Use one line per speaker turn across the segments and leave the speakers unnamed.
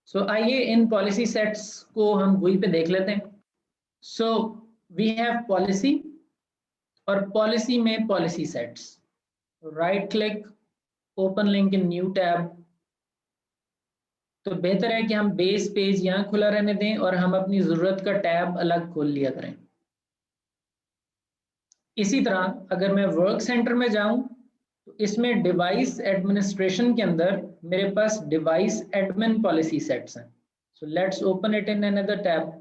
सो आइए in policy sets को हम GUI पे देख लेते हैं। सो वी हैव पॉलिसी और पॉलिसी में policy sets. Right click, open link in new tab. तो बेहतर है कि हम बेस पेज यहाँ खुला रहने दें और हम अपनी ज़रूरत का टैब अलग खोल लिया करें। इसी तरह अगर मैं वर्क सेंटर में जाऊं तो इसमें डिवाइस एडमिनिस्ट्रेशन के अंदर मेरे पास डिवाइस एडमिन पॉलिसी सेट्स हैं। So let's open it in another tab.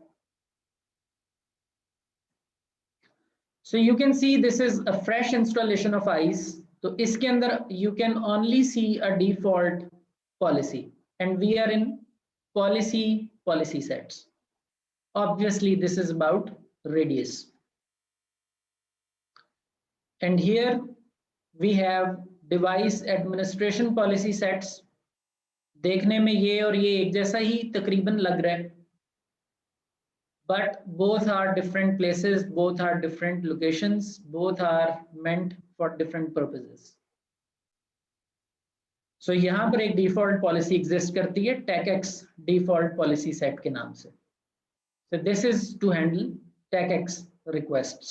So you can see this is a fresh installation of ISE. तो इसके अंदर you can only see a default policy and we are in policy sets. Obviously this is about radius, and here we have device administration policy sets. देखने में ये और ये एक जैसा ही तकरीबन लग रहा है, but both are different places, both are different locations, both are meant for different purposes. सो यहाँ पर एक डिफॉल्ट पॉलिसी एग्जिस्ट करती है TACACS डिफॉल्ट पॉलिसी सेट के नाम से। So this is to handle TACACS requests.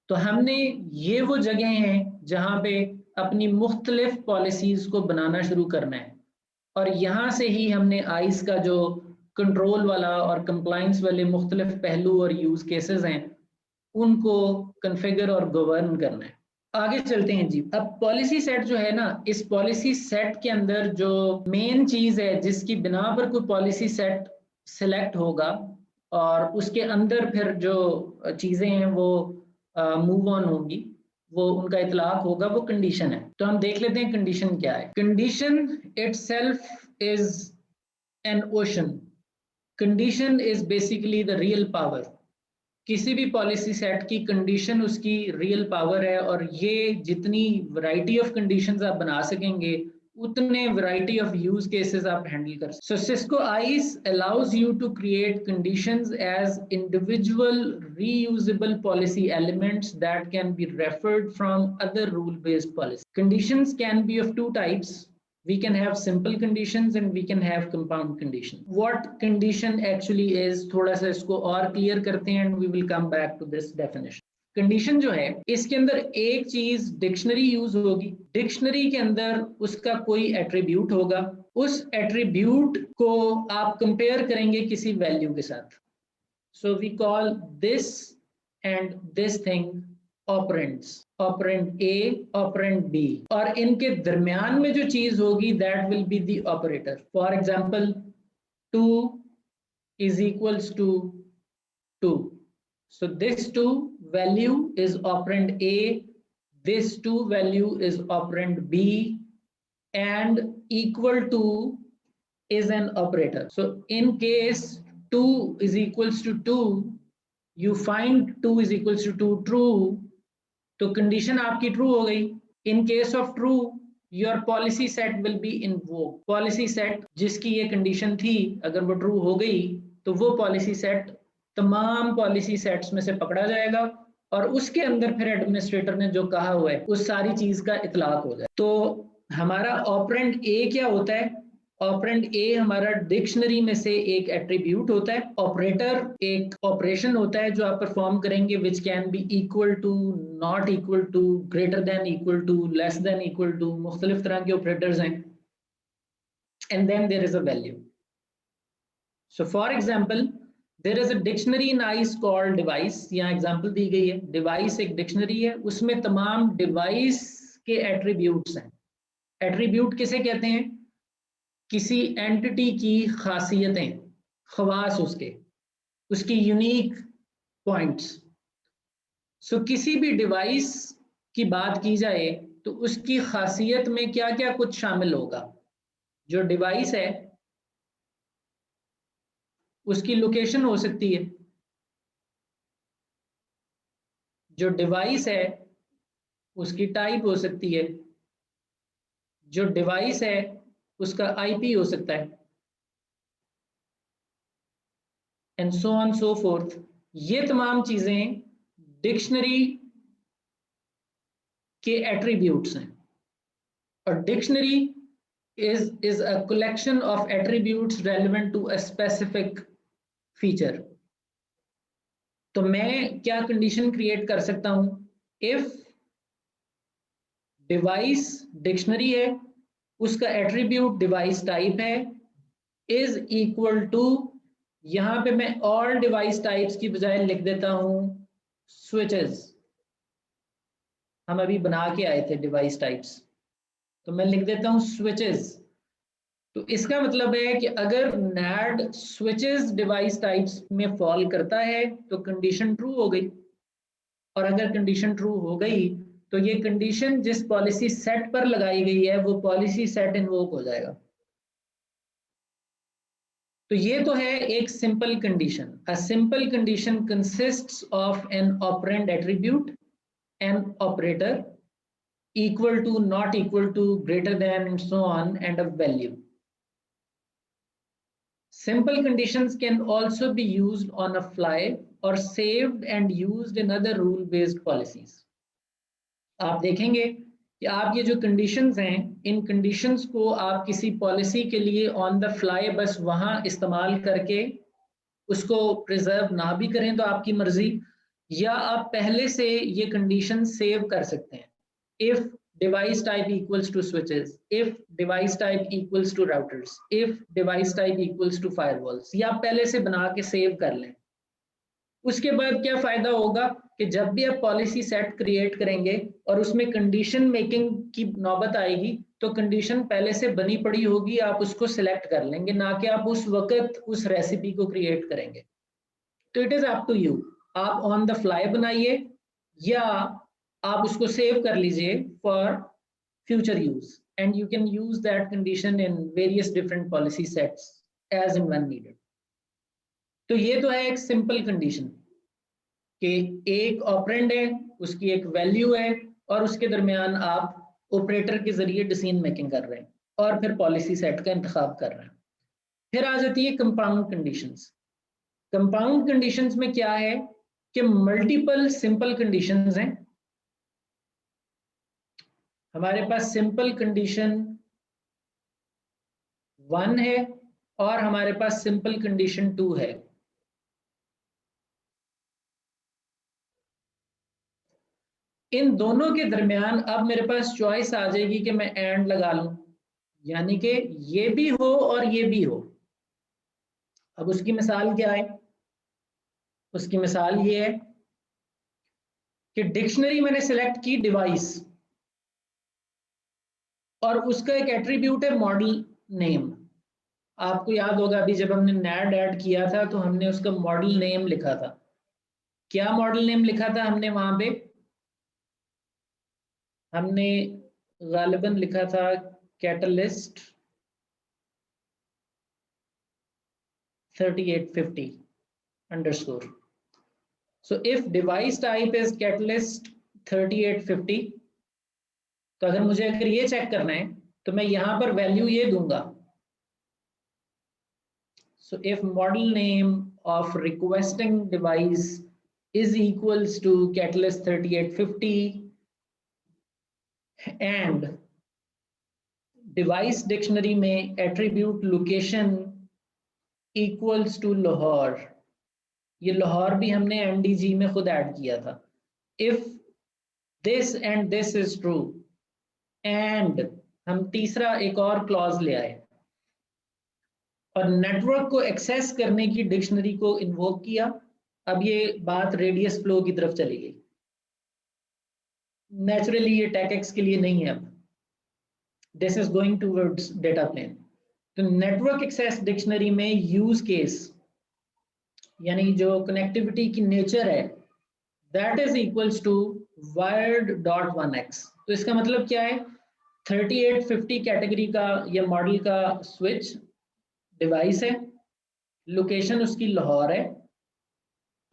तो हमने ये वो जगह हैं जहाँ पे अपनी मुख्तलिफ पॉलिसीज को बनाना शुरू करना है, और यहाँ से ही हमने आइस का जो कंट्रोल वाला और कंप्लाइंस वाले मुख्तलिफ पहलू और यूज केसेस हैं उनको कन्फिगर और गवर्न करना है। आगे चलते हैं जी। अब पॉलिसी सेट जो है ना, इस पॉलिसी सेट के अंदर जो मेन चीज है जिसकी बिना पर कोई पॉलिसी सेट सिलेक्ट होगा और उसके अंदर फिर जो चीजें हैं वो मूव ऑन होंगी, वो उनका इतलाक होगा, वो कंडीशन है। तो हम देख लेते हैं कंडीशन क्या है। Condition itself is an ocean. Condition is basically the real power. किसी भी पॉलिसी सेट की कंडीशन उसकी रियल पावर है, और ये जितनी वैरायटी ऑफ कंडीशंस आप बना सकेंगे उतने वैरायटी ऑफ यूज केसेस आप हैंडल कर सकते। So Cisco ISE allows you to create conditions as individual reusable policy elements that can be referred from other rule based policy. Conditions can be of two types. We can have simple conditions and we can have compound conditions. What condition actually is, थोड़ा सा इसको और clear करते हैं and we will come back to this definition. Condition जो है इसके अंदर एक चीज डिक्शनरी यूज होगी। डिक्शनरी के अंदर उसका कोई एट्रीब्यूट होगा, उस एट्रीब्यूट को आप कंपेयर करेंगे किसी वैल्यू के साथ। So we call this and this thing operands, operand A, operand B, और इनके दरमियान में जो चीज होगी that will be the operator. For example 2 is equals to 2. So this 2 value is operand A, this 2 value is operand B, and equal to is an operator. So in case 2 is equals to 2, you find 2 is equals to 2 true, तो condition आपकी true हो गई। In case of true your policy set will be invoked. Policy set जिसकी ये condition थी अगर वो true हो गई तो वो पॉलिसी सेट तमाम पॉलिसी सेट्स में से पकड़ा जाएगा और उसके अंदर फिर एडमिनिस्ट्रेटर ने जो कहा हुआ है उस सारी चीज का इतलाक हो जाए। तो हमारा ऑपरेंड ए क्या होता है? ऑपरेंड ए हमारा डिक्शनरी में से एक एट्रीब्यूट होता है। ऑपरेटर एक ऑपरेशन होता है जो आप परफॉर्म करेंगे which can be equal to, not equal to, greater than equal to, less than equal to, मुख्तलिफ तरह के ऑपरेटर्स हैं। And then there is a value. So for example there is a dictionary in ISE called device. यहाँ example दी गई है, device एक dictionary है, उसमें तमाम डिवाइस के एट्रीब्यूट्स हैं। एट्रीब्यूट किसे कहते हैं? किसी एंटिटी की खासियतें, खवास, उसकी यूनिक पॉइंट्स। सो किसी भी डिवाइस की बात की जाए तो उसकी खासियत में क्या क्या कुछ शामिल होगा। जो डिवाइस है उसकी लोकेशन हो सकती है, जो डिवाइस है उसकी टाइप हो सकती है, जो डिवाइस है उसका आईपी हो सकता है, and so on so fourth. ये तमाम चीजें डिक्शनरी के एट्रीब्यूट्स हैं, और dictionary is a collection of attributes relevant to a specific feature. तो मैं क्या कंडीशन क्रिएट कर सकता हूं, इफ डिवाइस डिक्शनरी है, उसका एट्रीब्यूट डिवाइस टाइप है, इज इक्वल टू, यहां पे मैं ऑल डिवाइस टाइप्स की बजाय लिख देता हूं स्विचेस। हम अभी बना के आए थे डिवाइस टाइप्स, तो मैं लिख देता हूं स्विचेस। तो इसका मतलब है कि अगर NAD स्विचेस डिवाइस टाइप्स में फॉल करता है तो कंडीशन ट्रू हो गई, और अगर कंडीशन ट्रू हो गई तो ये कंडीशन जिस पॉलिसी सेट पर लगाई गई है वो पॉलिसी सेट इन्वोक हो जाएगा। तो ये तो है एक simple condition. A simple condition consists of an operand attribute, an operator, equal to, not equal to, greater than, and so on, and a value. Simple conditions can also be used on a fly or saved and used in other rule-based policies. आप देखेंगे कि आप ये जो conditions हैं, इन conditions को आप किसी policy के लिए on the fly बस वहाँ इस्तेमाल करके उसको preserve ना भी करें तो आपकी मर्जी, या आप पहले से ये condition save कर सकते हैं। If device type equals to switches, if device type equals to routers, if device type equals to firewalls, या आप पहले से बना के सेव कर लें। उसके बाद क्या फायदा होगा कि जब भी आप पॉलिसी सेट क्रिएट करेंगे और उसमें कंडीशन मेकिंग की नौबत आएगी तो कंडीशन पहले से बनी पड़ी होगी, आप उसको सिलेक्ट कर लेंगे, ना कि आप उस वक्त उस रेसिपी को क्रिएट करेंगे। तो it is up to you, आप ऑन द फ्लाई बनाइए या आप उसको सेव कर लीजिए for future use, and you can use that condition in various different policy sets as and when needed. तो ये तो है एक सिंपल कंडीशन कि एक ऑपरेंड है, उसकी एक वैल्यू है, और उसके दरमियान आप ऑपरेटर के जरिए डिसीजन मेकिंग कर रहे हैं और फिर पॉलिसी सेट का इंतखाब कर रहे हैं। फिर आ जाती है कंपाउंड कंडीशंस। कंपाउंड कंडीशंस में क्या है कि मल्टीपल सिंपल कंडीशंस हैं। हमारे पास सिंपल कंडीशन 1 है और हमारे पास सिंपल कंडीशन 2 है। इन दोनों के दरमियान अब मेरे पास चॉइस आ जाएगी कि मैं एंड लगा लूं, यानी कि ये भी हो और ये भी हो। अब उसकी मिसाल क्या है? उसकी मिसाल ये है कि डिक्शनरी मैंने सिलेक्ट की डिवाइस, और उसका एक एट्रीब्यूट है मॉडल नेम। आपको याद होगा अभी जब हमने NAD ऐड किया था तो हमने उसका मॉडल नेम लिखा था। क्या मॉडल नेम लिखा था हमने वहां पे? हमने गालिबन लिखा था catalyst 3850 underscore. So if device type is catalyst 3850, तो अगर ये चेक करना है तो मैं यहां पर वैल्यू ये दूंगा। So if model name of requesting device is equals to catalyst 3850 and device dictionary में attribute location equals to Lahore, ये लाहौर भी हमने NDG में खुद ऐड किया था। If this and this is true and हम तीसरा एक और क्लॉज ले आए और नेटवर्क को एक्सेस करने की डिक्शनरी को इन्वोक किया। अब ये बात रेडियस फ्लो की तरफ चली गई। नेचुरली ये TACACS के लिए नहीं है, अब this is going towards data plane. तो नेटवर्क एक्सेस डिक्शनरी में यूज केस यानी जो कनेक्टिविटी की नेचर है that is equals to wired.1x। तो इसका मतलब क्या है? 3850 कैटेगरी का या मॉडल का स्विच डिवाइस है, लोकेशन उसकी लाहौर है,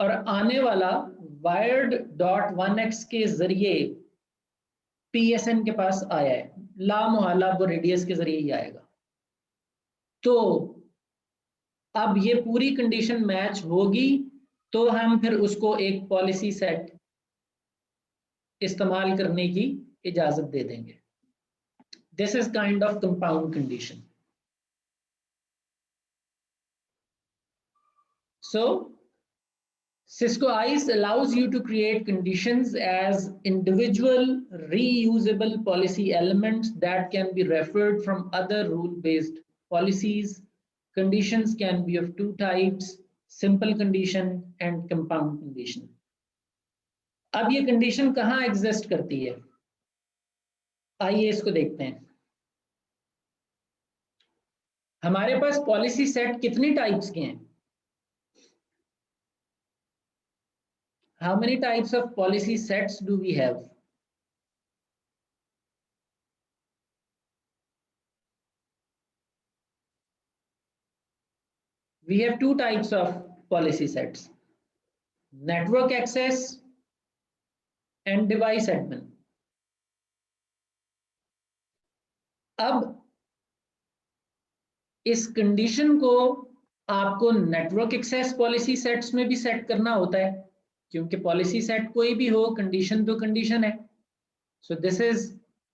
और आने वाला wired.1x के जरिए PSN के पास आया है। ला मुहाला वो रेडियस के जरिए ही आएगा। तो अब ये पूरी कंडीशन मैच होगी तो हम फिर उसको एक पॉलिसी सेट इस्तेमाल करने की इजाजत दे देंगे। This is kind of compound condition. So Cisco ISE allows you to create conditions as individual reusable policy elements that can be referred from other rule-based policies. Conditions can be of two types, simple condition and compound condition. अब ये condition कहाँ exist करती है, आइए इसको देखते हैं। हमारे पास पॉलिसी सेट कितनी टाइप्स के हैं? How many types of policy sets do we have? We have two types of policy sets, network access and device admin. अब इस कंडीशन को आपको नेटवर्क एक्सेस पॉलिसी सेट्स में भी सेट करना होता है, क्योंकि पॉलिसी सेट कोई भी हो, कंडीशन तो कंडीशन है। सो this is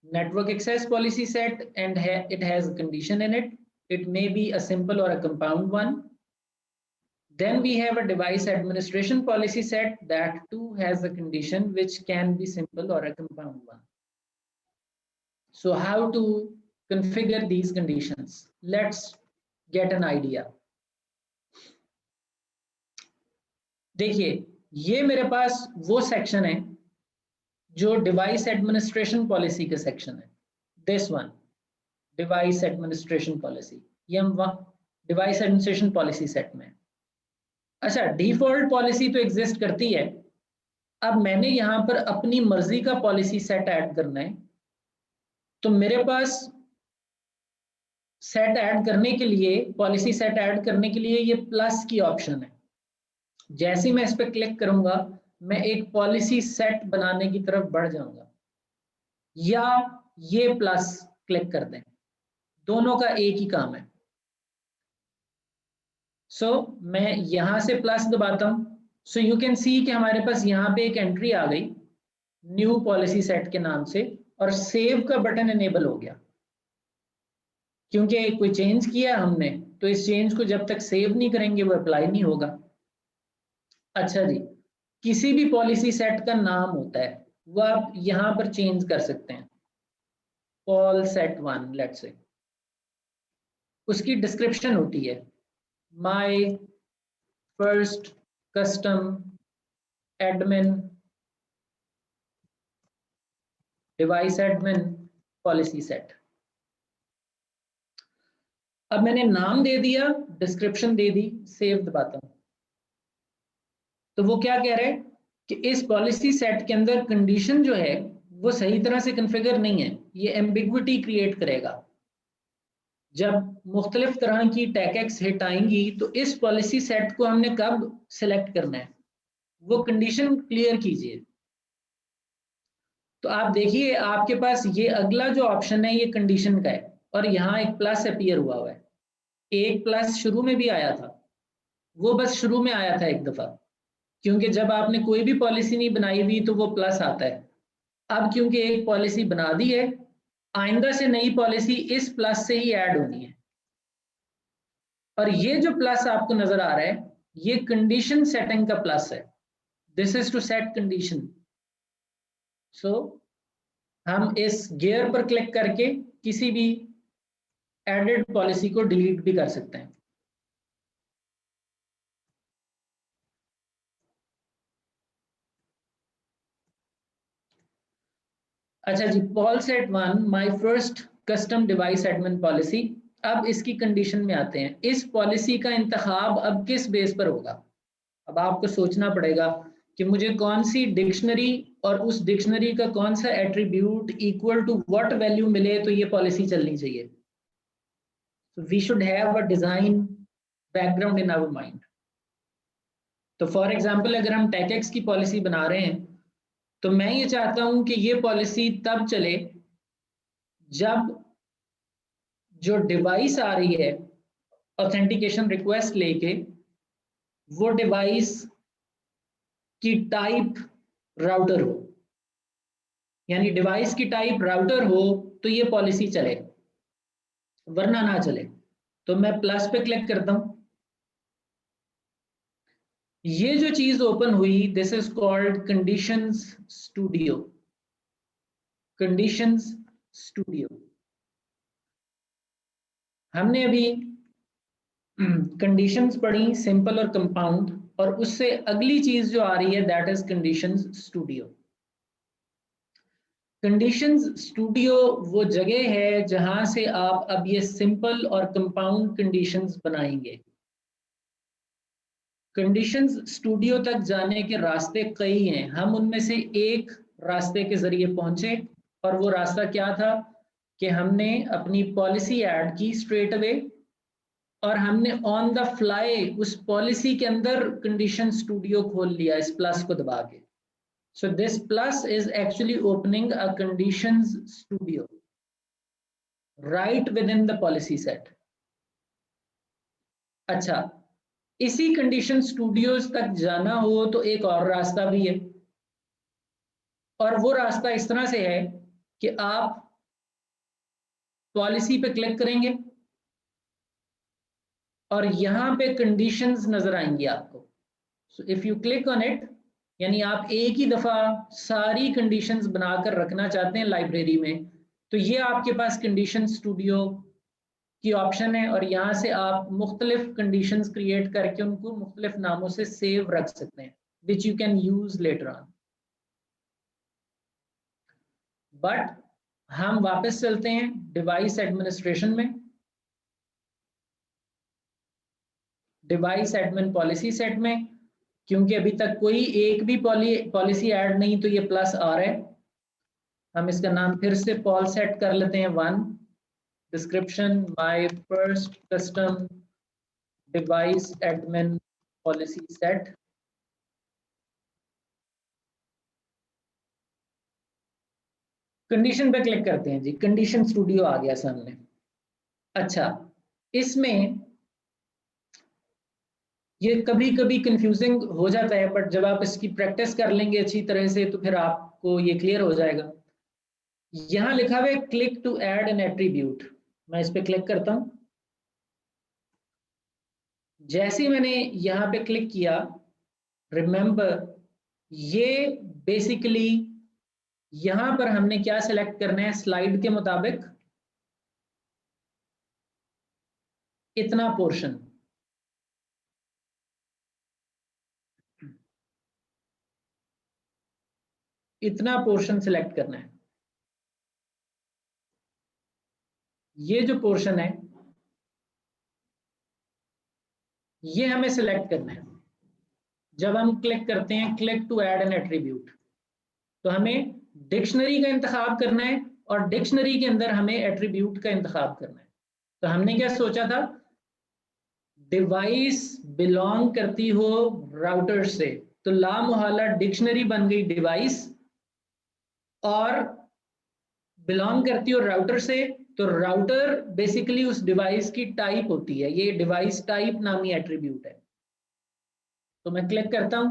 network access policy set and it has a condition in it. It may be a simple or a compound one. Then we have a device administration policy set that too has a condition which can be simple or a compound one. So how to configure these conditions? Let's get an idea. देखिए, ये मेरे पास वो section है जो device administration policy का section है। This one, device administration policy, ये हम डिवाइस एडमिनिस्ट्रेशन पॉलिसी सेट में। अच्छा, डिफॉल्ट पॉलिसी तो एग्जिस्ट करती है। अब मैंने यहाँ पर अपनी मर्जी का पॉलिसी सेट ऐड करना है, तो मेरे पास सेट ऐड करने के लिए, पॉलिसी सेट ऐड करने के लिए ये प्लस की ऑप्शन है। जैसे ही मैं इस पर क्लिक करूंगा, मैं एक पॉलिसी सेट बनाने की तरफ बढ़ जाऊंगा, या ये प्लस क्लिक कर दें, दोनों का एक ही काम है। सो मैं यहां से प्लस दबाता हूं। सो यू कैन सी कि हमारे पास यहाँ पे एक एंट्री आ गई न्यू पॉलिसी सेट के नाम से, और सेव का बटन इनेबल हो गया, क्योंकि कोई चेंज किया हमने, तो इस चेंज को जब तक सेव नहीं करेंगे वो अप्लाई नहीं होगा। अच्छा जी, किसी भी पॉलिसी सेट का नाम होता है, वो आप यहां पर चेंज कर सकते हैं। पॉल सेट 1 लेट्स से, उसकी डिस्क्रिप्शन होती है my first custom admin device admin policy set. अब मैंने नाम दे दिया, डिस्क्रिप्शन दे दी, सेव दबाता हूं, तो वो क्या कह रहे हैं कि इस पॉलिसी सेट के अंदर कंडीशन जो है वो सही तरह से कॉन्फ़िगर नहीं है, ये एम्बिग्विटी क्रिएट करेगा। जब मुख्तलिफ तरह की टैकैक्स हिट आएंगी, तो इस पॉलिसी सेट को हमने कब सिलेक्ट करना है, वो कंडीशन क्लियर कीजिए। तो आप देखिए, आपके पास ये अगला जो ऑप्शन है ये कंडीशन का है, और यहाँ एक प्लस अपीयर हुआ है। एक प्लस शुरू में भी आया था, वो बस शुरू में आया था एक दफा, क्योंकि जब आपने कोई भी पॉलिसी नहीं बनाई हुई तो वो प्लस आता है। अब क्योंकि एक पॉलिसी बना दी है, आइंदा से नई पॉलिसी इस प्लस से ही ऐड होनी है। और ये जो प्लस आपको नजर आ रहा है, ये कंडीशन सेटिंग का प्लस है। This is to set condition. So हम इस गियर पर क्लिक करके किसी भी एडेड पॉलिसी को डिलीट भी कर सकते हैं। अच्छा जी, pol set 1 my first custom device admin policy. अब इसकी कंडीशन में आते हैं। इस पॉलिसी का इंतखाब अब किस बेस पर होगा? अब आपको सोचना पड़ेगा कि मुझे कौन सी डिक्शनरी और उस डिक्शनरी का कौन सा attribute equal to what value मिले तो ये पॉलिसी चलनी चाहिए। So we should have a design background in our mind. तो फॉर एग्जाम्पल अगर हम TACACS की पॉलिसी बना रहे हैं, तो मैं ये चाहता हूं कि ये पॉलिसी तब चले जब जो डिवाइस आ रही है ऑथेंटिकेशन रिक्वेस्ट लेके, वो डिवाइस की टाइप राउटर हो, यानी डिवाइस की टाइप राउटर हो तो ये पॉलिसी चले, वरना ना चले। तो मैं प्लस पे क्लिक करता हूं, ये जो चीज ओपन हुई this is called conditions studio. Conditions studio हमने अभी कंडीशंस पढ़ी, सिंपल और कंपाउंड, और उससे अगली चीज जो आ रही है that is conditions studio. Conditions studio वो जगह है जहां से आप अब ये सिंपल और कंपाउंड कंडीशंस बनाएंगे। कंडीशंस स्टूडियो तक जाने के रास्ते कई हैं, हम उनमें से एक रास्ते के जरिए पहुंचे, और वो रास्ता क्या था कि हमने अपनी पॉलिसी ऐड की स्ट्रेट अवे, और हमने ऑन द फ्लाई उस पॉलिसी के अंदर कंडीशन स्टूडियो खोल लिया इस प्लस को दबा के। So this plus is actually opening a conditions studio right with in the policy set. अच्छा, इसी कंडीशन स्टूडियोज तक जाना हो तो एक और रास्ता भी है, और वो रास्ता इस तरह से है कि आप पॉलिसी पे क्लिक करेंगे और यहां पे कंडीशंस नजर आएंगी आपको। So if you click on it, यानी आप एक ही दफा सारी कंडीशंस बनाकर रखना चाहते हैं लाइब्रेरी में, तो ये आपके पास कंडीशन स्टूडियो की ऑप्शन है, और यहाँ से आप मुख्तलिफ कंडीशंस क्रिएट करके उनको मुख्तलिफ नामों से सेव रख सकते हैं, which you can use later on. But हम वापस चलते हैं डिवाइस एडमिनिस्ट्रेशन में, डिवाइस एडमिन पॉलिसी सेट में, क्योंकि अभी तक कोई एक भी पॉलिसी ऐड नहीं, तो ये प्लस आ रहा है। हम इसका नाम फिर से पॉल सेट कर लेते हैं 1, description my first custom device admin policy set. Condition पे क्लिक करते हैं जी, कंडीशन स्टूडियो आ गया सामने। अच्छा, इसमें ये कभी कभी कंफ्यूजिंग हो जाता है, बट जब आप इसकी प्रैक्टिस कर लेंगे अच्छी तरह से तो फिर आपको ये क्लियर हो जाएगा। यहां लिखा हुआ है click to add an attribute, मैं इस पे क्लिक करता हूं। जैसे मैंने यहाँ पे क्लिक किया, रिमेंबर ये बेसिकली यहां पर हमने क्या सिलेक्ट करना है, स्लाइड के मुताबिक इतना पोर्शन, इतना पोर्शन सिलेक्ट करना है। ये जो पोर्शन है ये हमें सिलेक्ट करना है। जब हम क्लिक करते हैं click to add an attribute, तो हमें डिक्शनरी का इंतखाब करना है, और डिक्शनरी के अंदर हमें एट्रीब्यूट का इंतखाब करना है। तो हमने क्या सोचा था, डिवाइस बिलोंग करती हो राउटर से, तो ला मुहाला डिक्शनरी बन गई डिवाइस, और बिलोंग करती हो राउटर से, तो राउटर बेसिकली उस डिवाइस की टाइप होती है, ये डिवाइस टाइप नामी एट्रीब्यूट है। तो मैं क्लिक करता हूं,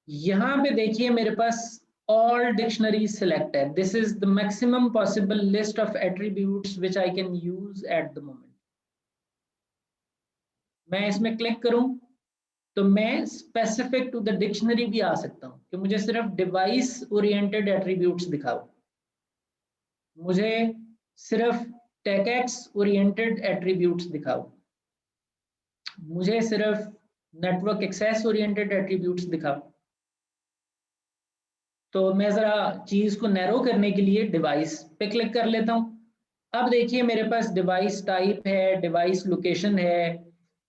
यहां पे देखिए मेरे पास all dictionaries selected. This is the maximum possible list of attributes which I can use at the moment. मैं इसमें क्लिक करूं तो मैं स्पेसिफिक टू द डिक्शनरी भी आ सकता हूं कि मुझे सिर्फ डिवाइस ओरिएंटेड एट्रीब्यूट्स दिखाओ, मुझे सिर्फ TACACS ओरिएंटेड एट्रीब्यूट्स दिखाओ, मुझे सिर्फ नेटवर्क एक्सेस ओरिएंटेड एट्रीब्यूट्स दिखाओ। तो मैं जरा चीज को नैरो करने के लिए डिवाइस पे क्लिक कर लेता हूं। अब देखिए मेरे पास डिवाइस टाइप है, डिवाइस लोकेशन है,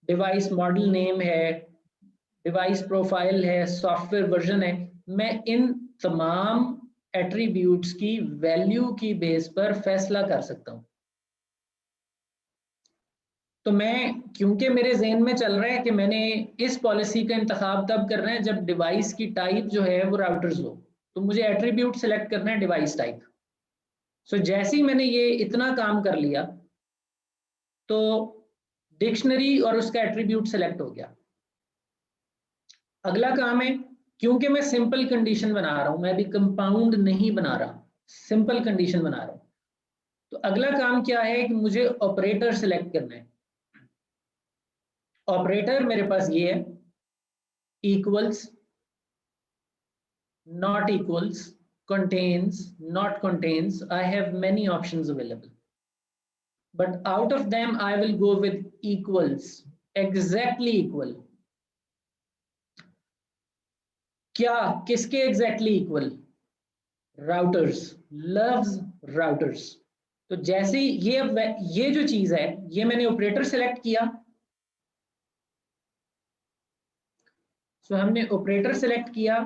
डिवाइस मॉडल नेम है, डिवाइस प्रोफाइल है, सॉफ्टवेयर वर्जन है। मैं इन तमाम एट्रीब्यूट्स की वैल्यू की बेस पर फैसला कर सकता हूं। तो मैं, क्योंकि मेरे जहन में चल रहा है कि मैंने इस पॉलिसी का इंतखाब तब करना है जब डिवाइस की टाइप जो है वो राउटर्स हो, तो मुझे एट्रीब्यूट सेलेक्ट करना है डिवाइस टाइप। सो जैसे ही मैंने ये इतना काम कर लिया तो डिक्शनरी और उसका एट्रीब्यूट सेलेक्ट हो गया। अगला काम है क्योंकि मैं सिंपल कंडीशन बना रहा हूं, मैं भी कंपाउंड नहीं बना रहा, सिंपल कंडीशन बना रहा हूं। तो अगला काम क्या है कि मुझे ऑपरेटर सिलेक्ट करना है। ऑपरेटर मेरे पास ये है, equals, not equals, contains, not contains. I have many options available, but out of them I will go with equals, exactly equal. क्या किसके exactly equal? Routers, loves routers. तो जैसे ये जो चीज है, ये मैंने ऑपरेटर सेलेक्ट किया, सो हमने ऑपरेटर सेलेक्ट किया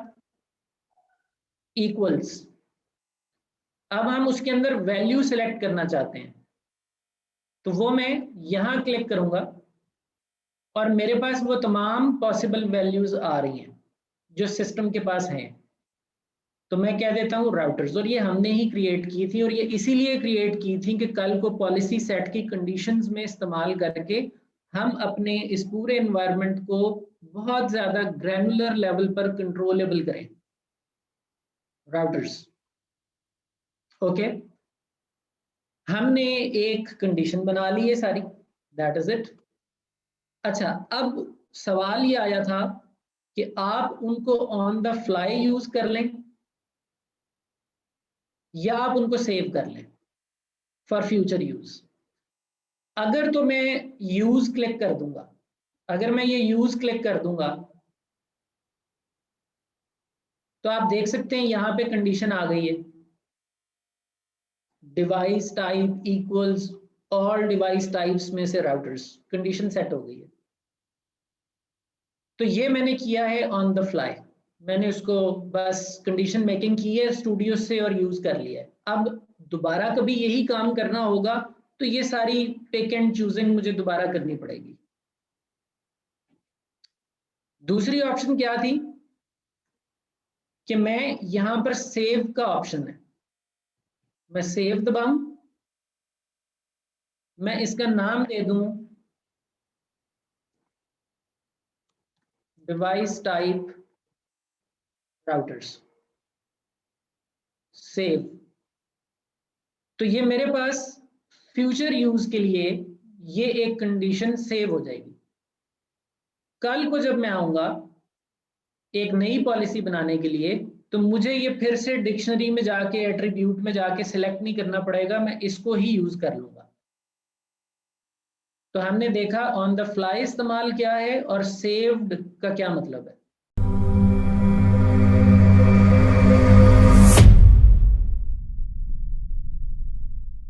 इक्वल्स। अब हम उसके अंदर वैल्यू सेलेक्ट करना चाहते हैं, तो वो मैं यहां क्लिक करूंगा और मेरे पास वो तमाम पॉसिबल वैल्यूज आ रही हैं जो सिस्टम के पास हैं। तो मैं कह देता हूँ राउटर्स, और ये हमने ही क्रिएट की थी, और ये इसीलिए क्रिएट की थी कि कल को पॉलिसी सेट की कंडीशंस में इस्तेमाल करके हम अपने इस पूरे एनवायरनमेंट को बहुत ज्यादा ग्रैनुलर लेवल पर कंट्रोलेबल करें। राउटर्स, ओके, हमने एक कंडीशन बना ली है सारी, दैट इज इट। अच्छा, अब सवाल ये आया था कि आप उनको ऑन द फ्लाई यूज कर लें या आप उनको सेव कर लें फॉर फ्यूचर यूज। अगर तो मैं यूज क्लिक कर दूंगा, अगर मैं ये यूज क्लिक कर दूंगा तो आप देख सकते हैं यहां पे कंडीशन आ गई है, device type equals all device types में से राउटर्स, कंडीशन सेट हो गई है। तो ये मैंने किया है ऑन द फ्लाई, मैंने उसको बस कंडीशन मेकिंग की है स्टूडियो से और यूज कर लिया है। अब दोबारा कभी यही काम करना होगा तो ये सारी पिक एंड चूजिंग मुझे दोबारा करनी पड़ेगी। दूसरी ऑप्शन क्या थी कि मैं यहां पर सेव का ऑप्शन है, मैं सेव दबाऊं, मैं इसका नाम दे दूं डिवाइस टाइप राउटर्स, सेव। तो ये मेरे पास फ्यूचर यूज के लिए ये एक कंडीशन सेव हो जाएगी। कल को जब मैं आऊंगा एक नई पॉलिसी बनाने के लिए तो मुझे ये फिर से डिक्शनरी में जाके एट्रीब्यूट में जाके सिलेक्ट नहीं करना पड़ेगा, मैं इसको ही यूज कर लूंगा। तो हमने देखा ऑन द फ्लाई इस्तेमाल क्या है और सेव्ड का क्या मतलब है।